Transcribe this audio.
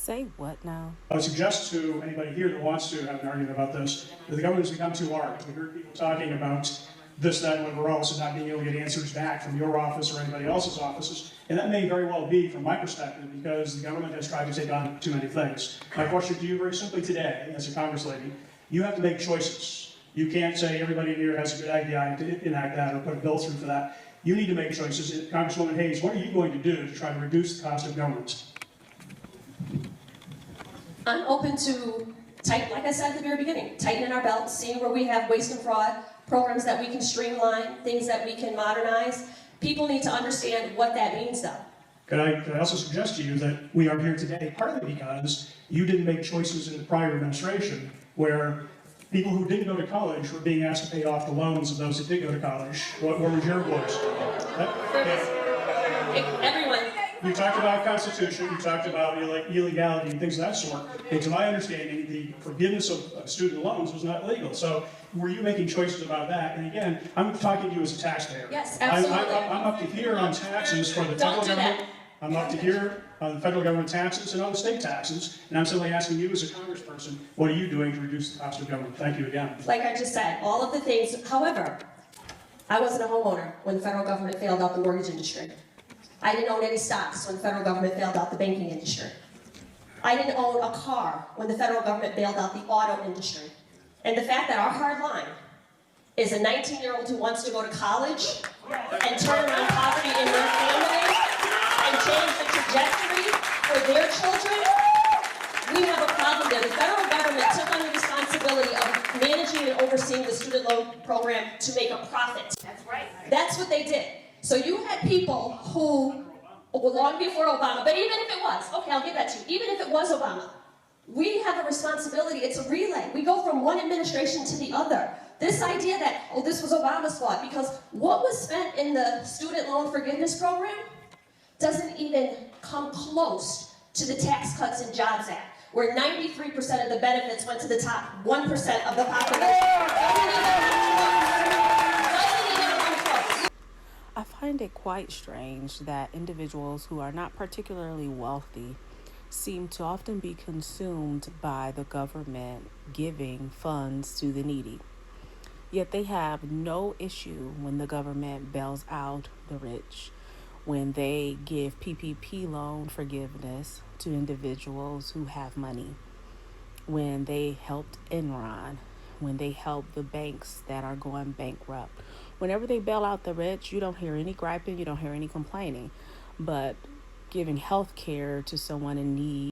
Say what now? I would suggest to anybody here that wants to have an argument about this, that the government has become too large. We heard people talking about this, that, and whatever else, and not being able to get answers back from your office or anybody else's offices. And that may very well be, from my perspective, because the government has tried to take on too many things. My question to you very simply today, as a Congress lady, you have to make choices. You can't say everybody here has a good idea to enact that or put a bill through for that. You need to make choices. Congresswoman Hayes, what are you going to do to try to reduce the cost of government? I'm open to, like I said at the very beginning, tightening our belts, seeing where we have waste and fraud, programs that we can streamline, things that we can modernize. People need to understand what that means, though. Could I also suggest to you that we are here today partly because you didn't make choices in the prior administration where people who didn't go to college were being asked to pay off the loans of those that did go to college. What was your voice? Everyone. You talked about Constitution, you talked about illegality and things of that sort. And to my understanding, the forgiveness of student loans was not legal. So were you making choices about that? And again, I'm talking to you as a taxpayer. Yes, absolutely. I'm up to here on taxes for the federal government. I'm up to here on the federal government taxes and on the state taxes. And I'm simply asking you as a congressperson, what are you doing to reduce the cost of government? Thank you again. Like I just said, all of the things. However, I wasn't a homeowner when the federal government failed out the mortgage industry. I didn't own any stocks when the federal government bailed out the banking industry. I didn't own a car when the federal government bailed out the auto industry. And the fact that our hard line is a 19-year-old who wants to go to college and turn around poverty in their family and change the trajectory for their children, we have a problem there. The federal government took on the responsibility of managing and overseeing the student loan program to make a profit. That's right. That's what they did. So you had people who, long before Obama, but even if it was, okay, I'll give that to you, even if it was Obama, we have a responsibility. It's a relay. We go from one administration to the other. This idea that, oh, this was Obama's fault, because what was spent in the student loan forgiveness program doesn't even come close to the Tax Cuts and Jobs Act, where 93% of the benefits went to the top 1% of the population. I find it quite strange that individuals who are not particularly wealthy seem to often be consumed by the government giving funds to the needy. Yet they have no issue when the government bails out the rich, when they give PPP loan forgiveness to individuals who have money, when they helped Enron, when they help the banks that are going bankrupt. Whenever they bail out the rich, you don't hear any griping, you don't hear any complaining. But giving health care to someone in need